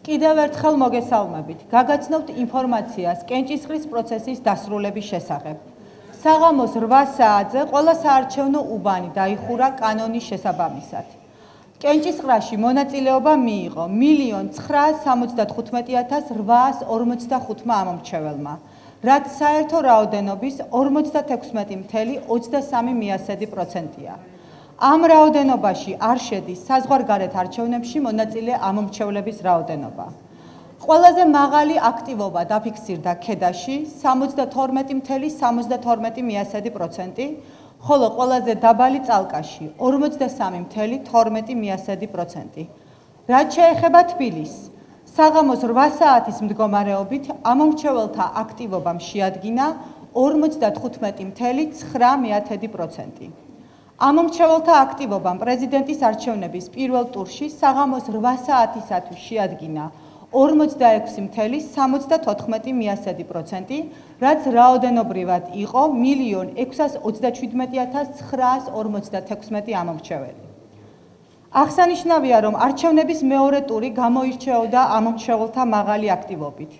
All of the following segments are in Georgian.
კიდევ ერთხელ მოგესალმებით. გაგაცნობთ ინფორმაციას კენჭისყრის პროცესის დასრულების შესახებ. საღამოს 8 საათზე ყველა საარჩევნო უბანი დაიხურა კანონის შესაბამისად. კენჭისყრაში მონაწილეობა მიიღო 1,975,845 ამომრჩეველმა, რაც საერთო რაოდენობის 56,23%-ია. ამ რაოდენობაში არ შედის საზღვარგარეთ არჩევნებში მონაწილე ამომრჩევლების რაოდენობა. ყველაზე მაღალი აქტივობა დაფიქსირდა ქედაში 72,72%, ხოლო ყველაზე დაბალი წალკაში 43,12%. რაც შეეხება თბილისს, საღამოს 8 საათის მდგომარეობით ამომრჩეველთა აქტივობამ შეადგინა 55,9%. ამომრჩეველთა აქტივობამ პრეზიდენტის არჩევნების პირველ ტურში საღამოს 8 საათისათვის შეადგინა 46,74%, რაც რაოდენობრივად იყო 1,627,956 ამომრჩეველი. აღსანიშნავია, რომ არჩევნების მეორე ტური გამოირჩეოდა ამომრჩეველთა მაღალი აქტივობით.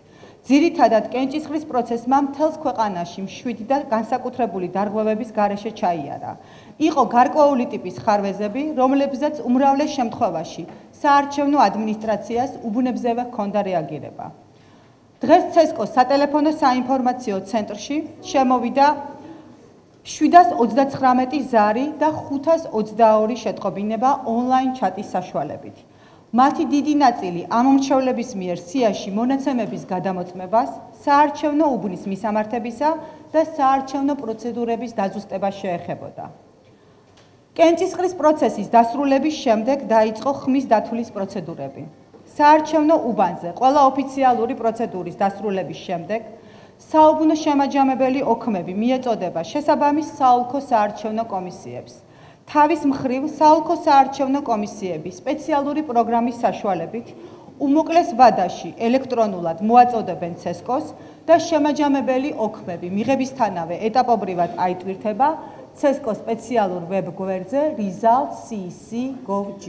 ძირითადად კენჭისყრის პროცესმა მთელს ქვეყანაში მშვიდი და განსაკუთრებული დარღვევების გარეშე ჩაიარა. იყო გარკვეული ტიპის ხარვეზები, რომლებზეც უმრავლეს შემთხვევაში საარჩევნო ადმინისტრაციას უბნებზევე ჰქონდა რეაგირება. დღეს ცესკოს სატელეფონო საინფორმაციო ცენტრში შემოვიდა 729 ზარი და 522 შეტყობინება ონლაინ ჩატის საშუალებით. მათი დიდი ნაწილი ამომრჩევლების მიერ სიაში მონაცემების გადამოწმებას, საარჩევნო უბნის მისამართებისა და საარჩევნო პროცედურების დაზუსტებას შეეხებოდა. კენჭისყრის პროცესის დასრულების შემდეგ დაიწყო ხმის დათვლის პროცედურები. საარჩევნო უბანზე ყველა ოფიციალური პროცედურის დასრულების შემდეგ საუბნო შემაჯამებელი ოქმები მიეწოდება შესაბამის საოლქო საარჩევნო კომისიებს. თავის მხრივ საოლქო საარჩევნო კომისიები სპეციალური პროგრამის საშუალებით უმოკლეს ვადაში ელექტრონულად მოაწოდებენ ცესკოს და შემაჯამებელი ოქმები მიღებისთანავე ეტაპობრივად აიტვირთება ცესკოს სპეციალურ ვებ გვერდზე results.cc.gov.g.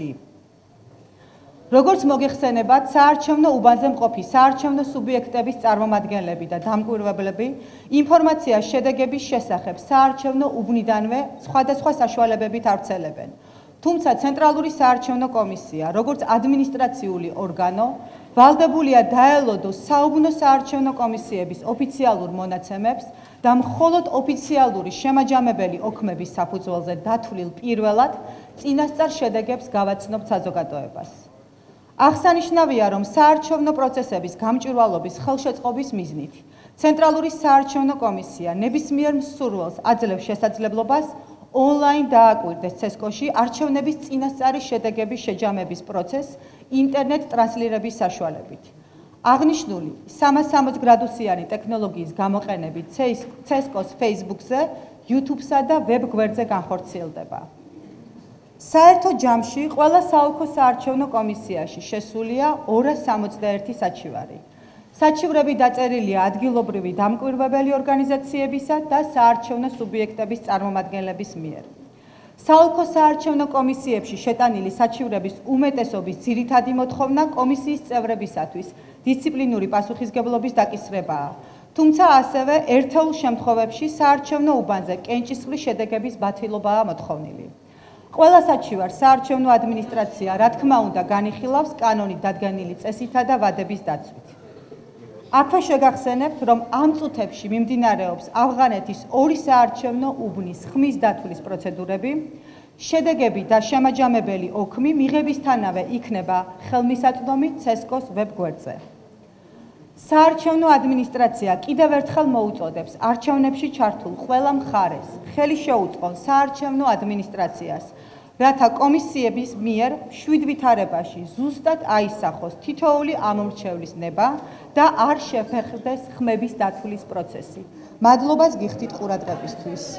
როგორც მოგეხსენებათ, საარჩევნო უბანზე მყოფი საარჩევნო სუბიექტების წარმომადგენლები და დამკვირვებლები ინფორმაციას შედეგების შესახებ საარჩევნო უბნიდანვე სხვადასხვა საშუალებებით ავრცელებენ. თუმცა ცენტრალური საარჩევნო კომისია, როგორც ადმინისტრაციული ორგანო, ვალდებულია დაელოდოს საუბნო საარჩევნო კომისიების ოფიციალურ მონაცემებს და მხოლოდ ოფიციალური შემაჯამებელი ოქმების საფუძველზე დათვლილ პირველად წინასწარ შედეგებს გავაცნობთ საზოგადოებას. აღსანიშნავია, რომ საარჩევნო პროცესების გამჭვირვალობის ხელშეწყობის მიზნით ცენტრალური საარჩევნო კომისია ნებისმიერ მსურველს აძლევს შესაძლებლობას ონლაინ დააკვირდეს ცესკოში არჩევნების წინასწარი შედეგების შეჯამების პროცესს ინტერნეტ ტრანსლირების საშუალებით. აღნიშნული 360 გრადუსიანი ტექნოლოგიის გამოყენებით ცესკოს Facebook-ზე, YouTube-სა და ვებ გვერდზე განხორციელდება. საერთო ჯამში ყველა საოლქო საარჩევნო კომისიაში შესულია 261 საჩივარი. საჩივრები დაწერილია ადგილობრივი დამკვირვებელი ორგანიზაციებისა და საარჩევნო სუბიექტების წარმომადგენლების მიერ. საოლქო საარჩევნო კომისიებში შეტანილი საჩივრების უმეტესობის ძირითადი მოთხოვნა კომისიის წევრებისათვის დისციპლინური პასუხისგებლობის დაკისრებაა, თუმცა ასევე ერთეულ შემთხვევებში საარჩევნო უბანზე კენჭისყრის შედეგების ბათილობაა მოთხოვნილი. ყველა საჩივარს საარჩევნო ადმინისტრაცია, რა თქმა უნდა, განიხილავს კანონით დადგენილი წესითა და ვადების დაცვით. აქვე შეგახსენებთ, რომ ამ წუთებში მიმდინარეობს ავღანეთის ორი საარჩევნო უბნის ხმის დათვლის პროცედურები, შედეგები და შემაჯამებელი ოქმი მიღებისთანავე იქნება ხელმისაწვდომი ცესკოს ვებ გვერდზე. საარჩევნო ადმინისტრაცია კიდევ ერთხელ მოუწოდებს არჩევნებში ჩართულ ყველა მხარეს ხელი შეუწყონ საარჩევნო ადმინისტრაციას, რათა კომისიების მიერ მშვიდ ვითარებაში ზუსტად აისახოს თითოეული ამომრჩევლის ნება და არ შეფერხდეს ხმების დათვლის პროცესი. მადლობას გიხდით ყურადღებისთვის.